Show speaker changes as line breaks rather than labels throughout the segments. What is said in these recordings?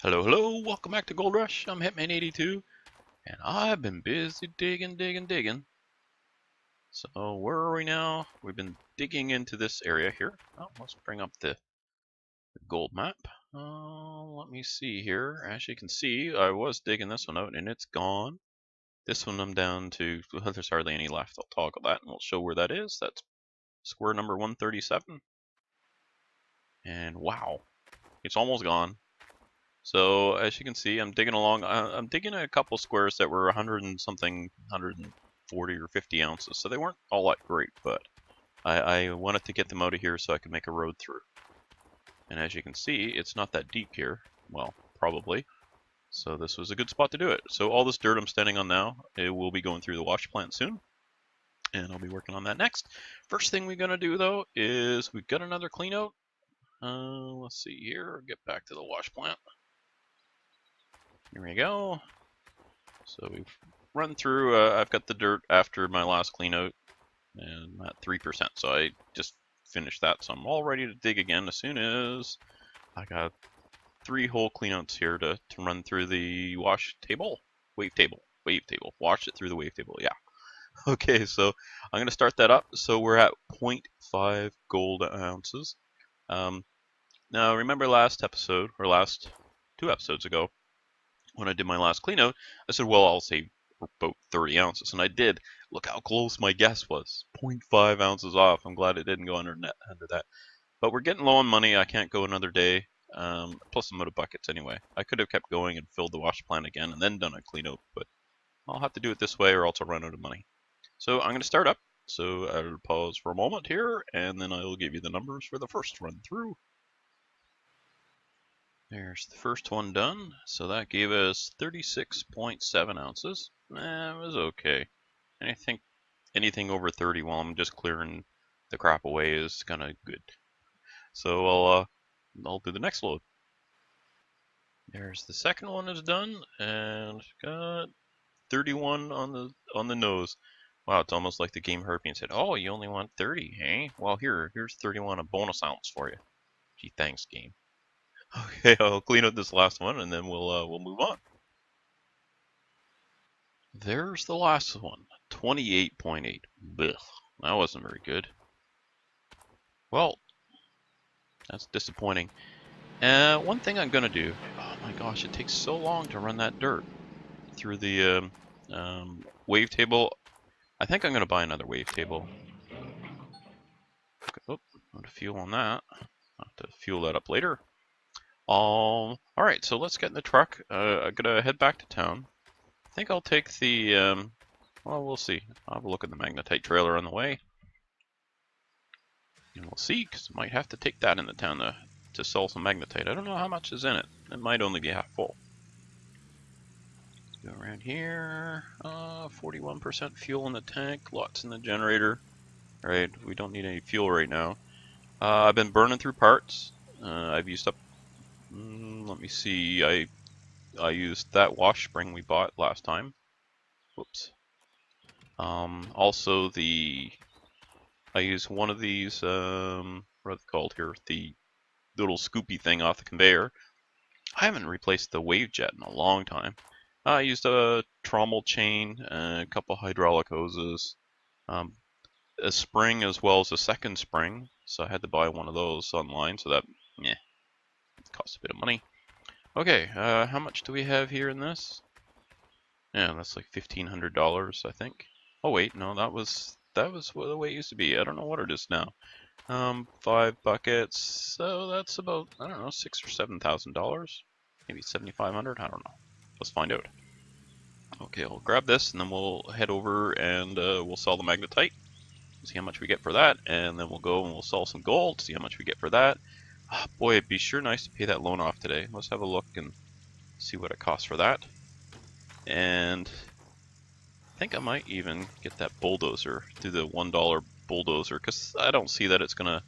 Hello, hello, welcome back to Gold Rush. I'm Hitman82, and I've been busy digging. So, where are we now? We've been digging into this area here. Oh, let's bring up the gold map. Let me see here. As you can see, I was digging this one out, and it's gone. This one I'm down to, well, there's hardly any left. I'll toggle that, and we'll show where that is. That's square number 137. And wow, it's almost gone. So as you can see, I'm digging along. I'm digging a couple squares that were 100 and something, 140 or 50 ounces. So they weren't all that great, but I wanted to get them out of here so I could make a road through. And as you can see, it's not that deep here. Well, probably. So this was a good spot to do it. So all this dirt I'm standing on now, it will be going through the wash plant soon. And I'll be working on that next. First thing we're going to do, though, is we've got another clean out. Let's see here. Get back to the wash plant. Here we go. So we've run through, I've got the dirt after my last clean out, and I'm at 3%, so I just finished that, so I'm all ready to dig again as soon as I got 3 whole cleanouts here to run through the wave table, wash it through the wave table, yeah. Okay, so I'm going to start that up, so we're at 0.5 gold ounces. Now remember last episode, or last 2 episodes ago, when I did my last clean out, I said, well, I'll save about 30 ounces. And I did. Look how close my guess was. 0.5 ounces off. I'm glad it didn't go under that. But we're getting low on money. I can't go another day. Plus I'm out of buckets anyway. I could have kept going and filled the wash plant again and then done a clean out. But I'll have to do it this way or else I'll run out of money. So I'm going to start up. So I'll pause for a moment here. And then I'll give you the numbers for the first run through. There's the first one done, so that gave us 36.7 ounces. It was okay. And I think anything over 30 while I'm just clearing the crap away is kind of good. So I'll do the next load. There's the second one is done, and got 31 on the nose. Wow, it's almost like the game heard me and said, "Oh, you only want 30, eh? Well, here's 31, a bonus ounce for you." Gee, thanks, game. Okay, I'll clean up this last one and then we'll move on. There's the last one, 28.8. Blech, that wasn't very good. Well, that's disappointing. One thing I'm gonna do. Oh my gosh, it takes so long to run that dirt through the wave table. I think I'm gonna buy another wave table. Oh, put a fuel on that. I'll have to fuel that up later. Alright, so let's get in the truck. I'm gonna head back to town. I think I'll take the, well, we'll see. I'll have a look at the magnetite trailer on the way. And we'll see, because I might have to take that into town to sell some magnetite. I don't know how much is in it. It might only be half full. Let's go around here. 41% fuel in the tank, lots in the generator. Alright, we don't need any fuel right now. I've been burning through parts. I've used up, let me see, I used that wash spring we bought last time. Whoops. Also I used one of these, what are they called here? The little scoopy thing off the conveyor. I haven't replaced the wave jet in a long time. I used a trommel chain, a couple hydraulic hoses, a spring as well as a second spring. So I had to buy one of those online, so that, it costs a bit of money. Okay, how much do we have here in this? Yeah, that's like $1,500, I think. Oh wait, no, that was what the way it used to be. I don't know what it is now. 5 buckets, so that's about, I don't know, $6,000 or $7,000, maybe $7,500. I don't know. Let's find out. Okay, I'll grab this and then we'll head over and we'll sell the magnetite. See how much we get for that, and then we'll go and we'll sell some gold. See how much we get for that. Oh, boy, it'd be sure nice to pay that loan off today. Let's have a look and see what it costs for that. And I think I might even get that bulldozer, do the $1 bulldozer, because I don't see that it's gonna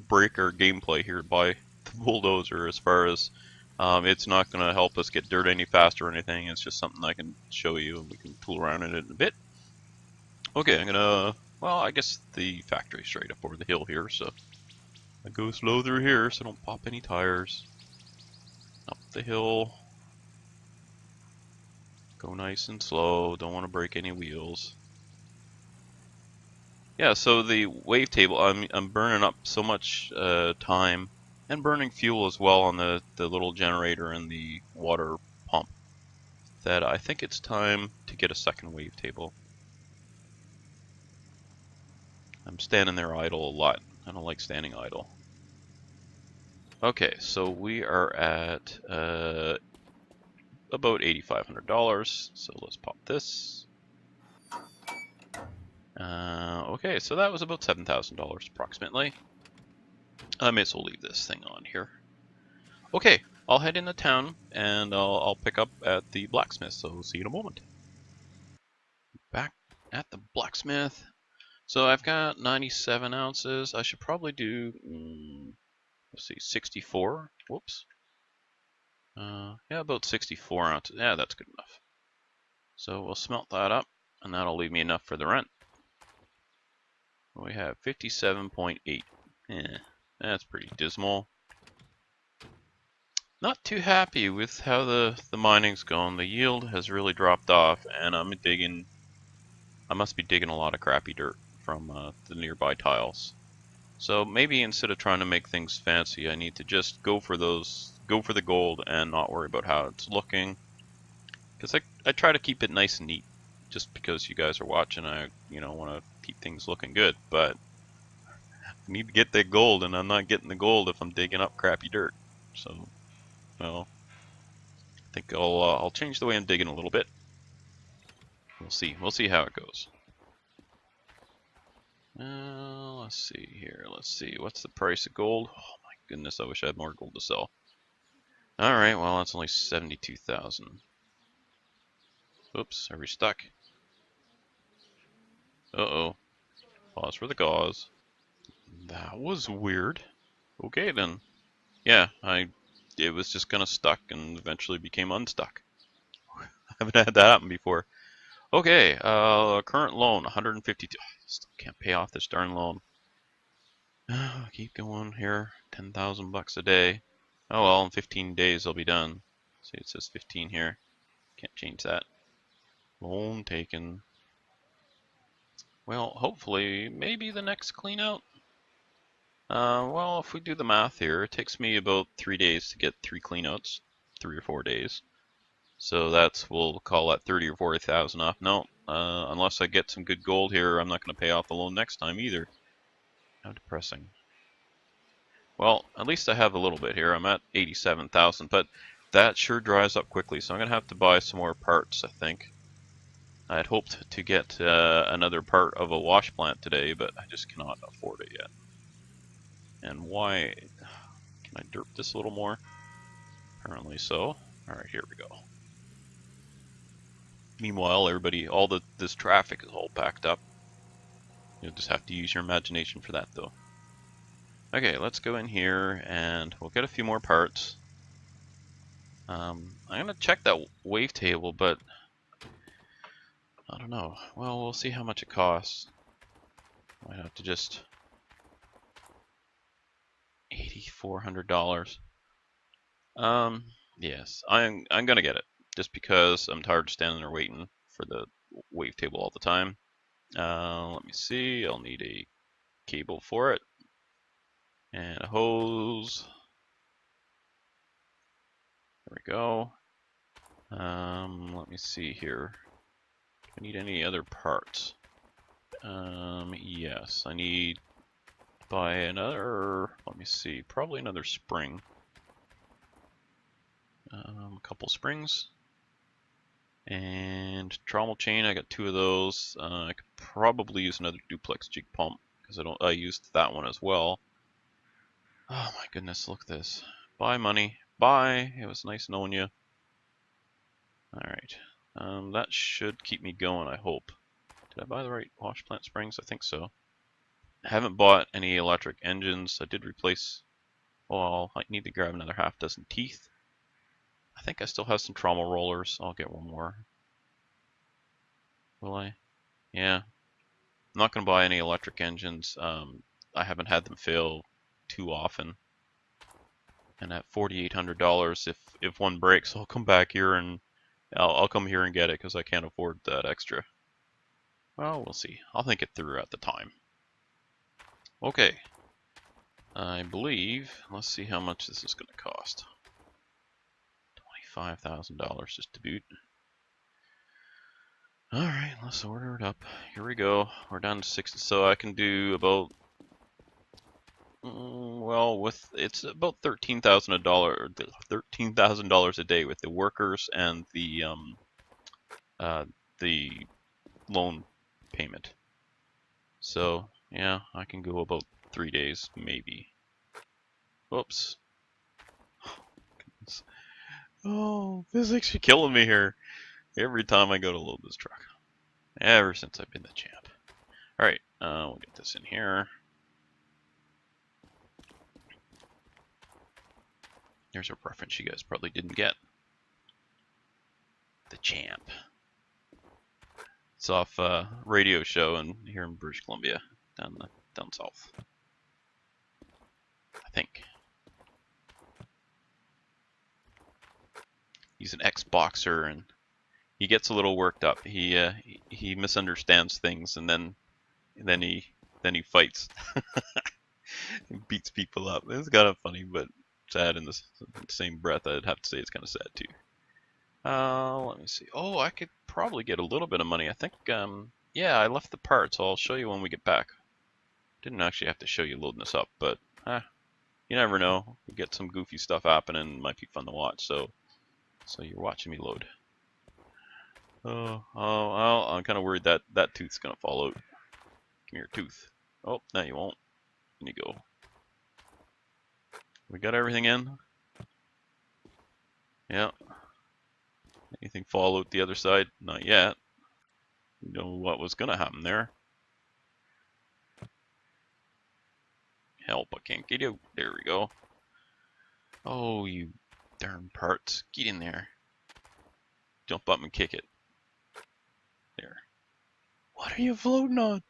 break our gameplay here by the bulldozer. As far as it's not gonna help us get dirt any faster or anything. It's just something I can show you, and we can tool around in it a bit. Okay, I'm gonna, well, I guess the factory's straight up over the hill here, so I go slow through here so I don't pop any tires. the hill. Go nice and slow. Don't want to break any wheels. Yeah, so the wavetable, I'm burning up so much time and burning fuel as well on the little generator and the water pump that I think it's time to get a second wavetable. I'm standing there idle a lot. I don't like standing idle. Okay, so we are at about $8,500. So let's pop this. Okay, so that was about $7,000 approximately. I may as well leave this thing on here. Okay, I'll head into town and I'll pick up at the blacksmith. So see you in a moment. Back at the blacksmith. So I've got 97 ounces. I should probably do, let's see, 64. Whoops. Yeah, about 64 ounces. Yeah, that's good enough. So we'll smelt that up, and that'll leave me enough for the rent. We have 57.8. That's pretty dismal. Not too happy with how the mining's going. The yield has really dropped off, and I must be digging a lot of crappy dirt from the nearby tiles. So maybe instead of trying to make things fancy, I need to just go for the gold and not worry about how it's looking. Because I try to keep it nice and neat, just because you guys are watching. I want to keep things looking good, but I need to get that gold, and I'm not getting the gold if I'm digging up crappy dirt. So, well, I think I'll change the way I'm digging a little bit. We'll see how it goes. Let's see here. Let's see. What's the price of gold? Oh my goodness, I wish I had more gold to sell. Alright, well, that's only 72,000. Oops, are we stuck? Uh-oh. Pause for the gauze. That was weird. Okay then. Yeah, it was just kind of stuck and eventually became unstuck. I haven't had that happen before. Okay, current loan, 152. Still can't pay off this darn loan. Keep going here. 10,000 bucks a day. Oh well, in 15 days I'll be done. See, it says 15 here. Can't change that. Loan taken. Well, hopefully, maybe the next clean out. Well, if we do the math here, it takes me about 3 days to get 3 cleanouts. 3 or 4 days. So we'll call that 30 or 40,000 off. No, unless I get some good gold here, I'm not going to pay off the loan next time either. How depressing. Well, at least I have a little bit here. I'm at 87,000, but that sure dries up quickly, so I'm going to have to buy some more parts, I think. I had hoped to get another part of a wash plant today, but I just cannot afford it yet. And why? Can I derp this a little more? Apparently so. Alright, here we go. Meanwhile, this traffic is all backed up. You'll just have to use your imagination for that, though. Okay, let's go in here and we'll get a few more parts. I'm gonna check that wavetable, but I don't know. Well, we'll see how much it costs. Might have to just $8,400. Yes, I'm gonna get it just because I'm tired of standing there waiting for the wavetable all the time. Let me see. I'll need a cable for it and a hose. There we go. Let me see here. Do I need any other parts? Yes, I need to buy another, let me see, probably another spring. A couple springs. And trommel chain, I got 2 of those. I could probably use another duplex jig pump because I used that one as well. Oh my goodness, look at this. Bye money. Bye. It was nice knowing you. Alright. That should keep me going, I hope. Did I buy the right wash plant springs? I think so. I haven't bought any electric engines. I did replace... Well, I need to grab another half dozen teeth. I think I still have some trommel rollers. I'll get one more. Will I? Yeah. I'm not going to buy any electric engines. I haven't had them fail too often. And at $4,800, if one breaks, I'll come back here and I'll come here and get it because I can't afford that extra. Well, we'll see. I'll think it through at the time. Okay. I believe, let's see how much this is going to cost. $25,000 just to boot. Alright, let's order it up. Here we go. We're down to 60, so I can do about, well, it's about $13,000 a day with the workers and the loan payment. So, yeah, I can go about 3 days, maybe. Whoops. Oh, physics, you're killing me here. Every time I go to load this truck. Ever since I've been the champ. Alright, we'll get this in here. There's a reference you guys probably didn't get. The champ. It's off a radio show here in British Columbia, down south. I think. He's an ex-boxer and he gets a little worked up. He misunderstands things and then he fights. And beats people up. It's kind of funny, but sad in the same breath. I'd have to say it's kind of sad too. Let me see. Oh, I could probably get a little bit of money. I think, yeah, I left the parts. I'll show you when we get back. Didn't actually have to show you loading this up, but you never know. We get some goofy stuff happening. It might be fun to watch. So you're watching me load. Oh, I'm kind of worried that tooth's gonna fall out. Give me your tooth. Oh, no, you won't. In you go. We got everything in. Yeah. Anything fall out the other side? Not yet. You know what was gonna happen there. Help, I can't get out. There we go. Oh, you darn parts. Get in there. Jump up and kick it. There. What are you floating on?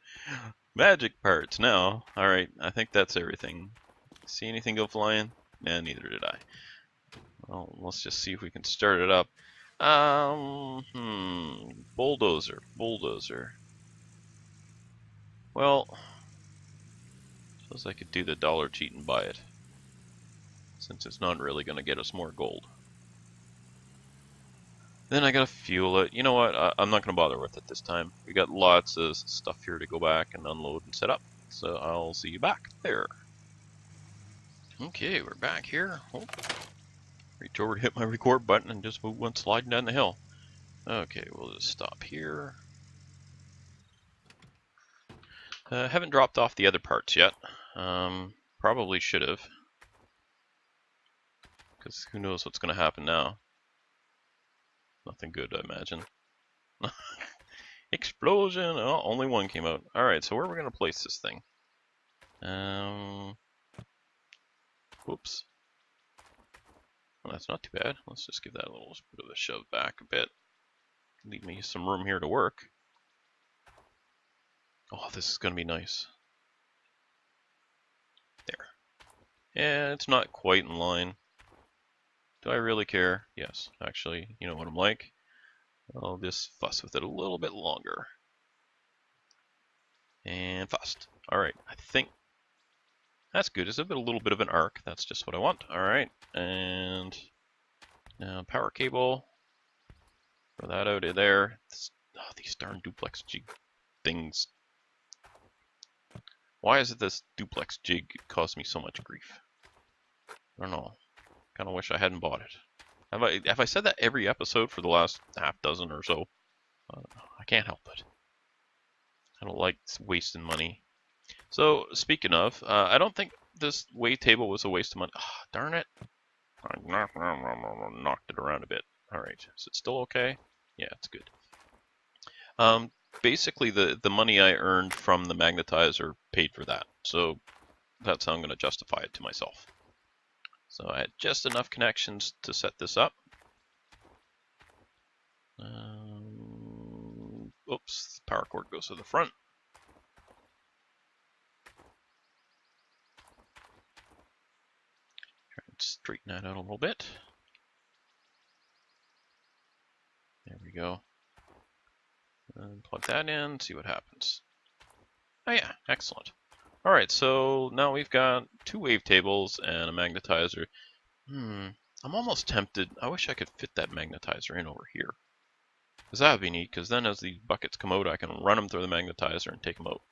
Magic parts now. Alright, I think that's everything. See anything go flying? Nah, neither did I. Well, let's just see if we can start it up. Bulldozer. Well, suppose I could do the dollar cheat and buy it, since it's not really going to get us more gold. Then I gotta fuel it. You know what? I'm not gonna bother with it this time. We got lots of stuff here to go back and unload and set up. So I'll see you back there. Okay, we're back here. Oh, reach over to hit my record button and just went sliding down the hill. Okay, we'll just stop here. Haven't dropped off the other parts yet. Probably should have. Because who knows what's going to happen now. Nothing good, I imagine. Explosion! Oh, only one came out. Alright, so where are we going to place this thing? Whoops. Well, that's not too bad. Let's just give that a little bit of a shove back a bit. Leave me some room here to work. Oh, this is going to be nice. There. Yeah, it's not quite in line. Do I really care? Yes, actually, you know what I'm like. I'll just fuss with it a little bit longer. And fussed. Alright, I think that's good. It's a little bit of an arc. That's just what I want. Alright, and now power cable. Throw that out of there. These darn duplex jig things. Why is it this duplex jig caused me so much grief? I don't know. Kind of wish I hadn't bought it. Have I said that every episode for the last half dozen or so? I can't help it. I don't like wasting money. So, speaking of, I don't think this weigh table was a waste of money. Oh, darn it. I knocked it around a bit. Alright, is it still okay? Yeah, it's good. Basically, the money I earned from the magnetizer paid for that. So, that's how I'm going to justify it to myself. So I had just enough connections to set this up. Oops, the power cord goes to the front. Try and straighten that out a little bit. There we go. And plug that in, see what happens. Oh yeah, excellent. Alright, so now we've got 2 wavetables and a magnetizer. I'm almost tempted. I wish I could fit that magnetizer in over here. Because that would be neat, because then as these buckets come out, I can run them through the magnetizer and take them out.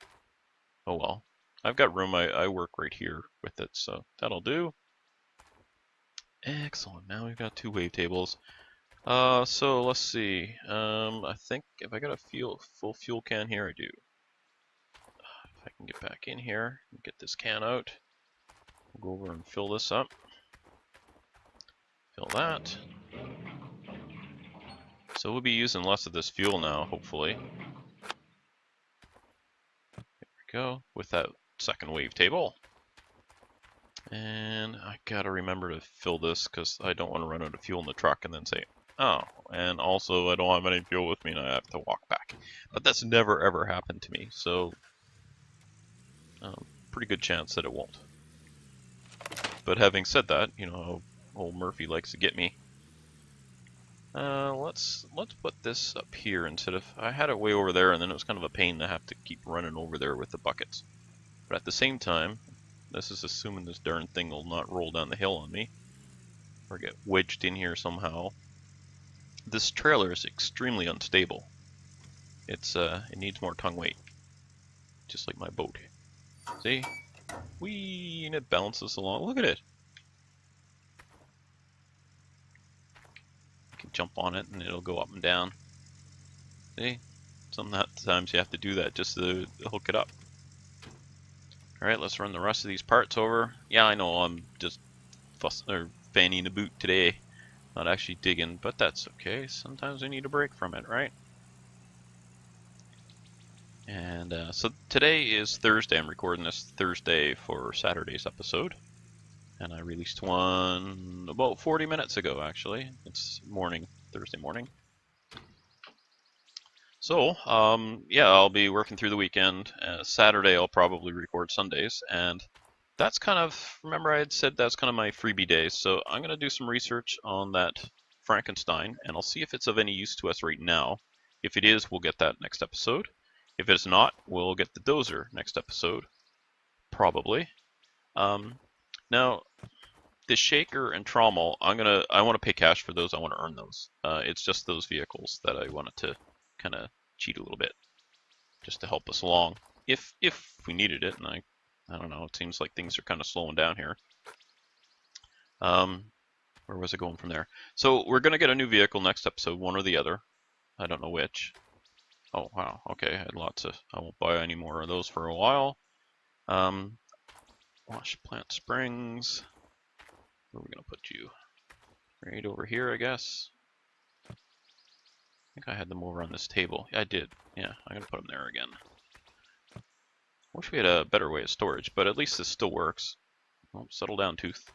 Oh well. I've got room. I work right here with it, so that'll do. Excellent. Now we've got 2 wavetables. So let's see. I think if I got a full fuel can here, I do. If I can get back in here and get this can out, we'll go over and fill this up. Fill that. So we'll be using less of this fuel now, hopefully. There we go, with that second wavetable. And I gotta remember to fill this because I don't want to run out of fuel in the truck and then say, oh, and also I don't have any fuel with me and I have to walk back. But that's never ever happened to me, so pretty good chance that it won't. But having said that, you know, old Murphy likes to get me. Let's put this up here instead of, I had it way over there and then it was kind of a pain to have to keep running over there with the buckets. But at the same time, this is assuming this darn thing will not roll down the hill on me or get wedged in here somehow. This trailer is extremely unstable. It needs more tongue weight, just like my boat. See? Whee, and it bounces along. Look at it. You can jump on it and it'll go up and down. See? Sometimes you have to do that just to hook it up. Alright, let's run the rest of these parts over. Yeah, I know I'm just fanning the boot today. Not actually digging, but that's okay. Sometimes we need a break from it, right? And so today is Thursday. I'm recording this Thursday for Saturday's episode. And I released one about 40 minutes ago, actually. It's morning, Thursday morning. So, yeah, I'll be working through the weekend. Saturday I'll probably record Sundays, and that's kind of, remember I had said that's kind of my freebie days, so I'm going to do some research on that Frankenstein, and I'll see if it's of any use to us right now. If it is, we'll get that next episode. If it's not, we'll get the dozer next episode, probably. Now, the shaker and trommel, I want to pay cash for those. I want to earn those. It's just those vehicles that I wanted to kind of cheat a little bit, just to help us along, if we needed it. And I don't know. It seems like things are kind of slowing down here. Where was I going from there? So we're gonna get a new vehicle next episode, one or the other. I don't know which. Oh wow. Okay, I had lots of. I won't buy any more of those for a while. Wash plant springs. Where are we gonna put you? Right over here, I guess. I think I had them over on this table. Yeah, I did. Yeah, I'm gonna put them there again. Wish we had a better way of storage, but at least this still works. Oh, settle down, Tooth.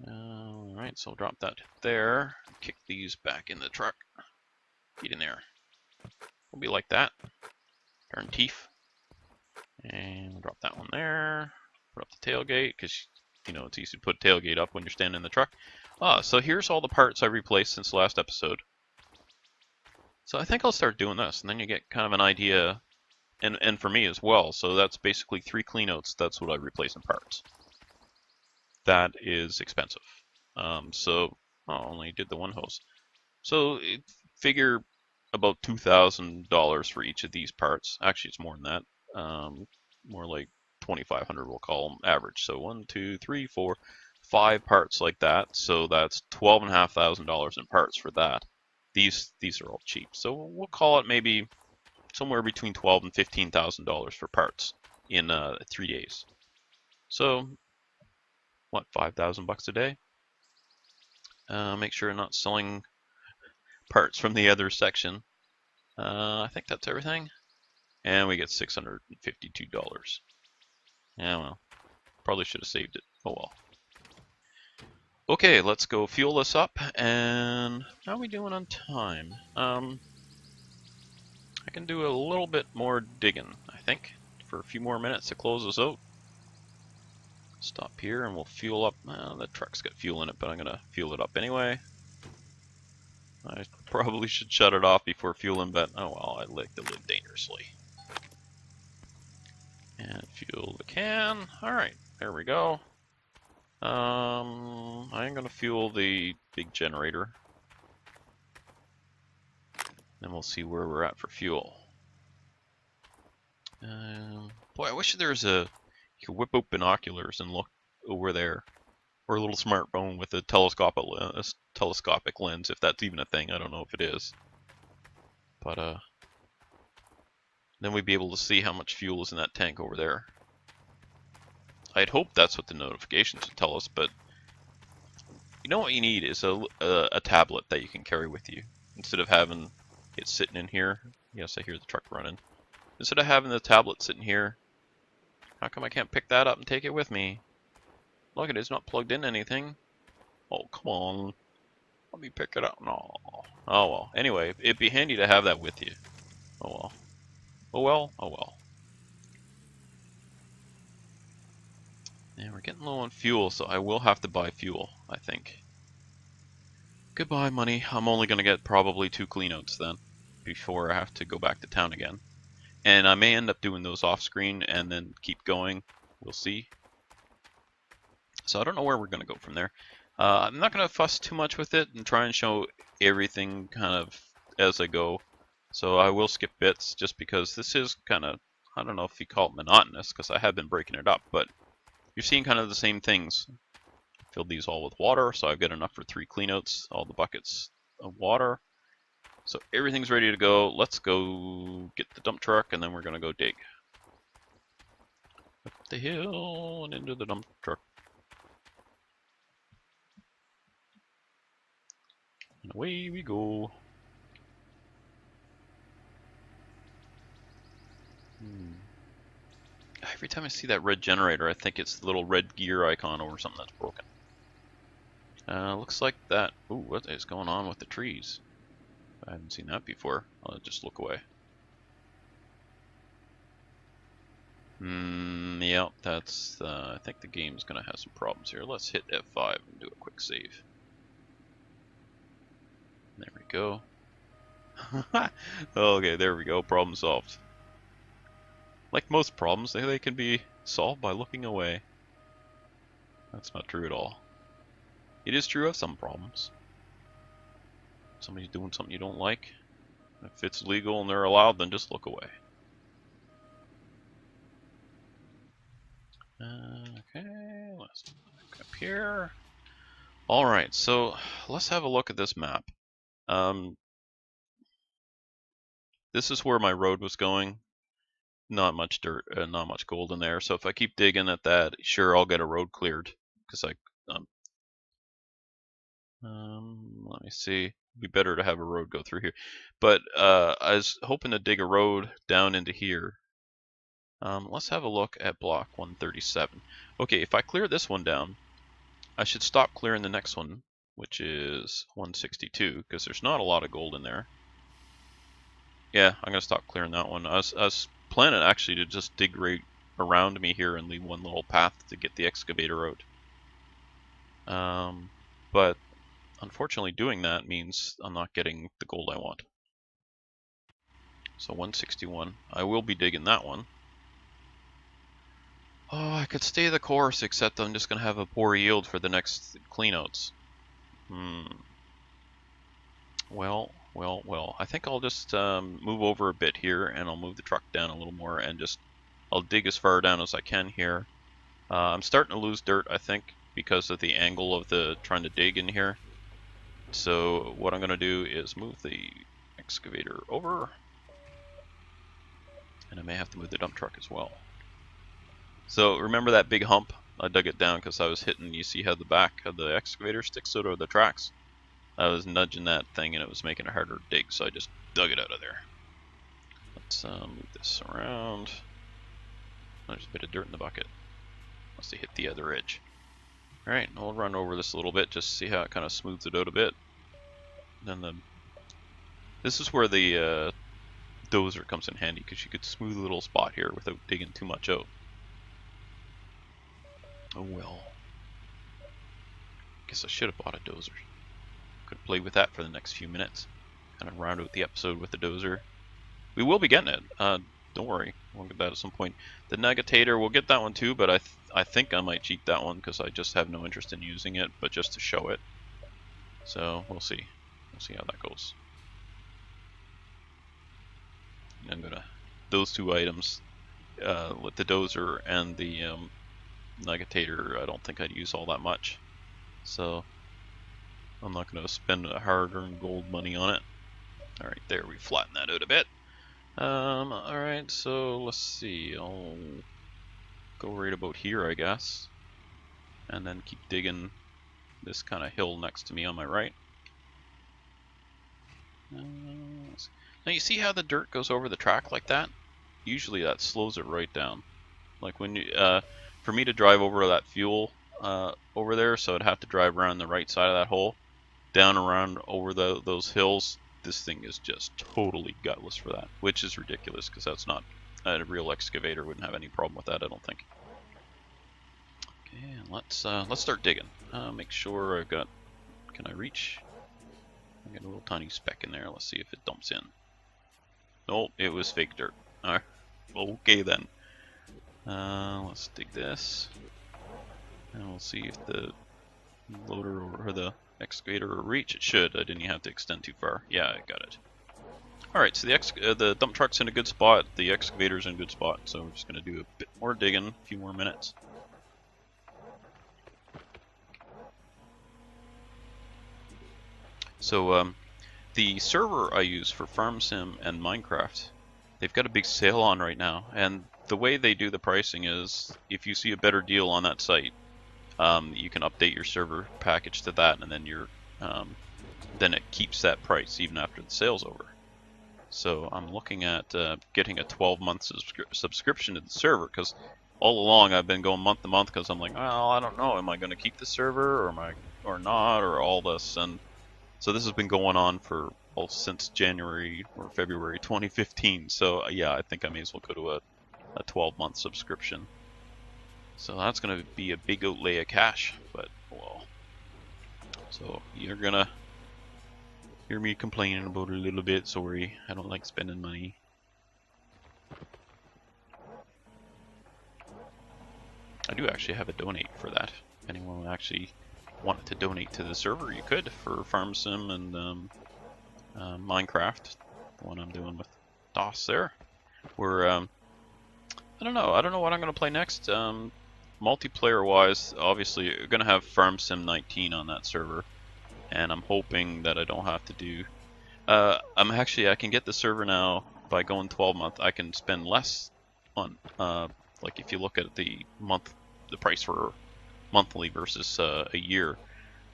Alright, so I'll drop that there. Kick these back in the truck. Get in there. We'll be like that. Darn teeth. And we'll drop that one there. Put up the tailgate, because, you know, it's easy to put tailgate up when you're standing in the truck. So here's all the parts I replaced since the last episode. So I think I'll start doing this, and then you get kind of an idea, and for me as well. So that's basically 3 cleanouts. That's what I replace in parts. That is expensive. So I only did the one hose. So figure about $2,000 for each of these parts. Actually, it's more than that. More like 2,500. We'll call them average. So 1, 2, 3, 4, 5 parts like that. So that's $12,500 in parts for that. These are all cheap, so we'll call it maybe somewhere between $12,000 and $15,000 for parts in 3 days. So, what, $5,000 a day? Make sure I'm not selling parts from the other section. I think that's everything, and we get $652. Yeah, well, probably should have saved it. Oh well. Okay, let's go fuel this up, and how are we doing on time? I can do a little bit more digging, I think, for a few more minutes to close this out. Stop here and we'll fuel up. The truck's got fuel in it, but I'm going to fuel it up anyway. I Probably should shut it off before fueling, but oh well, I like to live dangerously. And fuel the can. Alright, there we go. I'm gonna fuel the big generator. Then we'll see where we're at for fuel. Boy, I wish there was you could whip out binoculars and look over there. Or a little smartphone with a telescopic lens, if that's even a thing. I don't know if it is. But, then we'd be able to see how much fuel is in that tank over there. I'd hope that's what the notifications would tell us, but you know what you need is a tablet that you can carry with you. Instead of having it sitting in here. Yes, I hear the truck running. Instead of having the tablet sitting here, how come I can't pick that up and take it with me? Look, it is not plugged in anything. Oh, come on. Let me pick it up. No. Oh, well. Anyway, it'd be handy to have that with you. Oh, well. Oh, well. Oh, well. And we're getting low on fuel, so I will have to buy fuel, I think. Goodbye, money. I'm only going to get probably 2 cleanouts then, before I have to go back to town again. And I may end up doing those off-screen and then keep going. We'll see. So I don't know where we're going to go from there. I'm not going to fuss too much with it and try and show everything kind of as I go. So I will skip bits just because this is kind of, I don't know if you call it monotonous because I have been breaking it up, but you're seeing kind of the same things. Filled these all with water, so I've got enough for 3 cleanouts, all the buckets of water. So everything's ready to go. Let's go get the dump truck and then we're going to go dig. Up the hill and into the dump truck. And away we go. Every time I see that red generator, I think it's the little red gear icon over something that's broken. Looks like that. Ooh, what is going on with the trees? I haven't seen that before. I'll just look away. Yeah, that's. I think the game's gonna have some problems here. Let's hit F5 and do a quick save. There we go. Okay, there we go. Problem solved. Like most problems, they can be solved by looking away. That's not true at all. It is true of some problems. Somebody's doing something you don't like. If it's legal and they're allowed, then just look away. Okay, let's back up here. Alright, so let's have a look at this map. This is where my road was going. Not much dirt, not much gold in there. So if I keep digging at that, sure, I'll get a road cleared. Because let me see. It'd be better to have a road go through here. But I was hoping to dig a road down into here. Let's have a look at block 137. Okay, if I clear this one down, I should stop clearing the next one, which is 162, because there's not a lot of gold in there. Yeah, I'm going to stop clearing that one. I was planning actually to just dig right around me here and leave one little path to get the excavator out. But unfortunately doing that means I'm not getting the gold I want. So 161. I will be digging that one. Oh, I could stay the course, except I'm just going to have a poor yield for the next cleanouts. Well. I think I'll just move over a bit here, and I'll move the truck down a little more, and I'll dig as far down as I can here. I'm starting to lose dirt, I think, because of the angle of the trying to dig in here. So what I'm going to do is move the excavator over, and I may have to move the dump truck as well. So remember that big hump? I dug it down because I was hitting, you see how the back of the excavator sticks out of the tracks? I was nudging that thing and it was making it harder to dig, so I just dug it out of there. Let's move this around. There's a bit of dirt in the bucket. Must have hit the other edge. Alright, I'll run over this a little bit just to see how it kind of smooths it out a bit. Then this is where the dozer comes in handy, because you could smooth a little spot here without digging too much out. Oh well. Guess I should have bought a dozer. Could play with that for the next few minutes. kind of round out the episode with the dozer. We will be getting it. Don't worry, we'll get that at some point. The Negatator, we'll get that one too, but I think I might cheat that one because I just have no interest in using it, but just to show it. So we'll see. We'll see how that goes. I'm gonna those two items, with the dozer and the Negatator, I don't think I'd use all that much. So I'm not gonna spend hard-earned gold money on it. All right, there, we flatten that out a bit. Alright, so let's see, I'll go right about here, I guess, and then keep digging this kind of hill next to me on my right. Now you see how the dirt goes over the track like that? Usually that slows it right down. Like when you, for me to drive over that fuel over there, so I'd have to drive around the right side of that hole, down around over those hills. This thing is just totally gutless for that, which is ridiculous because that's not a real excavator wouldn't have any problem with that, I don't think. Okay, let's start digging. Make sure I've got. Can I reach? I got a little tiny speck in there. Let's see if it dumps in. Nope, it was fake dirt. Alright, okay then. Let's dig this, and we'll see if the loader or the excavator will reach. It should. I didn't even have to extend too far. Yeah, I got it. Alright, so the dump truck's in a good spot, the excavator's in a good spot, so we're just going to do a bit more digging, a few more minutes. So the server I use for Farm Sim and Minecraft, they've got a big sale on right now, and the way they do the pricing is if you see a better deal on that site, you can update your server package to that, and then then it keeps that price even after the sale's over. So I'm looking at getting a 12-month subscription to the server, because all along I've been going month to month because I'm like, well, I don't know, am I going to keep the server or not, or all this, and so this has been going on for since January or February 2015. So yeah, I think I may as well go to a 12-month subscription. So that's going to be a big outlay of cash, but well. So you're going to hear me complaining about it a little bit. Sorry, I don't like spending money. I do actually have a donate for that. If anyone actually wanted to donate to the server, you could, for Farm Sim and Minecraft, the one I'm doing with DOS there. We're I don't know what I'm going to play next. Multiplayer wise, obviously you're going to have Farm Sim 19 on that server, and I'm hoping that I don't have to do I can get the server now by going 12-month. I can spend less on like if you look at the price for monthly versus a year.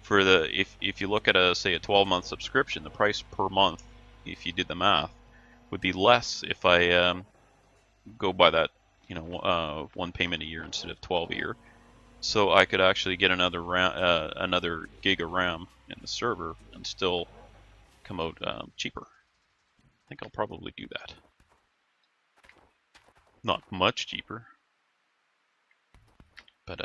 For the if you look at say a 12-month subscription, the price per month, if you did the math, would be less if I go by that, one payment a year instead of 12 a year. So I could actually get another gig of RAM in the server and still come out cheaper. I think I'll probably do that. Not much cheaper, but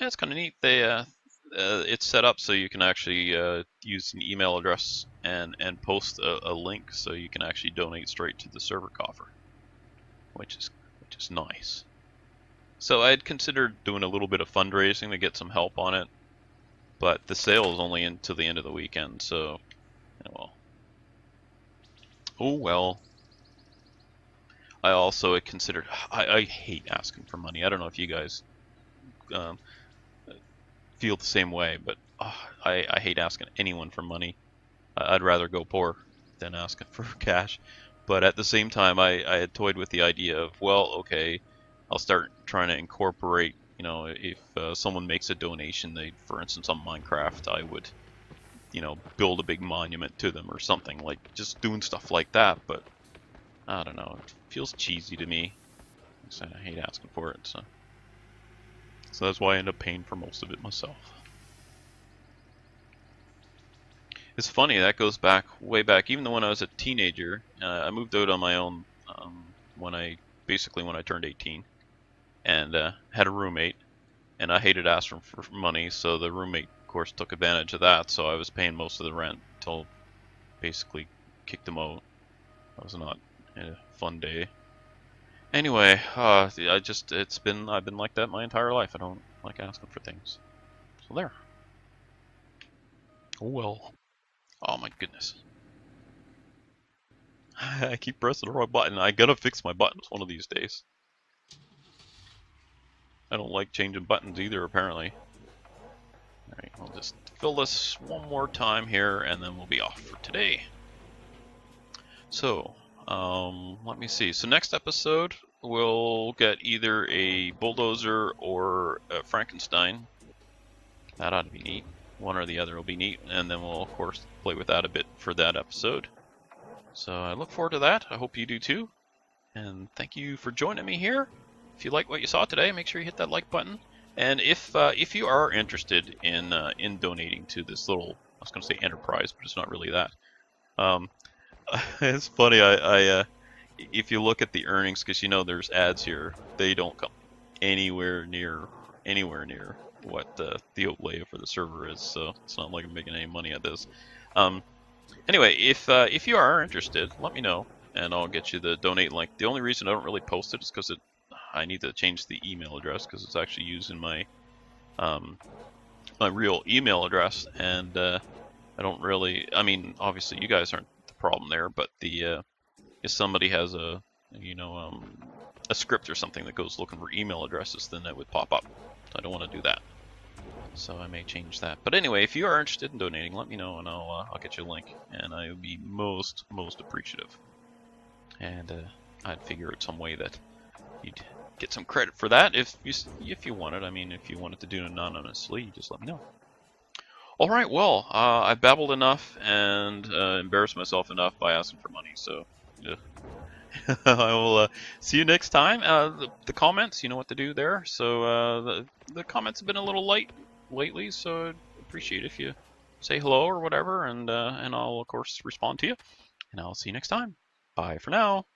yeah, it's kind of neat. They it's set up so you can actually use an email address and post a link, so you can actually donate straight to the server coffer, which is nice. So I had considered doing a little bit of fundraising to get some help on it, but the sale is only until the end of the weekend, so oh well. I also had considered. I hate asking for money. I don't know if you guys feel the same way, but I hate asking anyone for money. I'd rather go poor than asking for cash. But at the same time, I had toyed with the idea of, well, okay, I'll start trying to incorporate, if someone makes a donation, for instance, on Minecraft, I would, build a big monument to them or something, like just doing stuff like that. But I don't know, it feels cheesy to me. I hate asking for it, so that's why I end up paying for most of it myself. It's funny, that goes way back, even though when I was a teenager. I moved out on my own when I turned 18, and had a roommate, and I hated asking for money, so the roommate, of course, took advantage of that, so I was paying most of the rent till basically kicked him out. That was not a fun day. Anyway, I've been like that my entire life. I don't like asking for things. So there. Oh well. Oh my goodness. I keep pressing the wrong button. I gotta fix my buttons one of these days. I don't like changing buttons either, apparently. Alright, I'll just fill this one more time here, and then we'll be off for today. So, let me see. So next episode, we'll get either a bulldozer or a Frankenstein. That ought to be neat. One or the other will be neat, and then we'll, of course, play with that a bit for that episode. So I look forward to that. I hope you do too. And thank you for joining me here. If you like what you saw today, make sure you hit that like button. And if you are interested in donating to this little, I was going to say enterprise, but it's not really that. It's funny. If you look at the earnings, because you know there's ads here, they don't come anywhere near what the outlay for the server is. So it's not like I'm making any money at this. Anyway, if you are interested, let me know, and I'll get you the donate link. The only reason I don't really post it is because I need to change the email address because it's actually using my my real email address, and I don't really. I mean, obviously you guys aren't the problem there, but if somebody has a a script or something that goes looking for email addresses, then that would pop up. I don't want to do that. So I may change that. But anyway, if you are interested in donating, let me know, and I'll get you a link, and I would be most appreciative. And I'd figure out some way that you'd get some credit for that if you wanted. I mean, if you wanted to do it anonymously, just let me know. All right, well, I've babbled enough and embarrassed myself enough by asking for money. So I will see you next time. The comments, you know what to do there. So the comments have been a little light lately, so I'd appreciate if you say hello or whatever, and I'll of course respond to you, and I'll see you next time. Bye for now.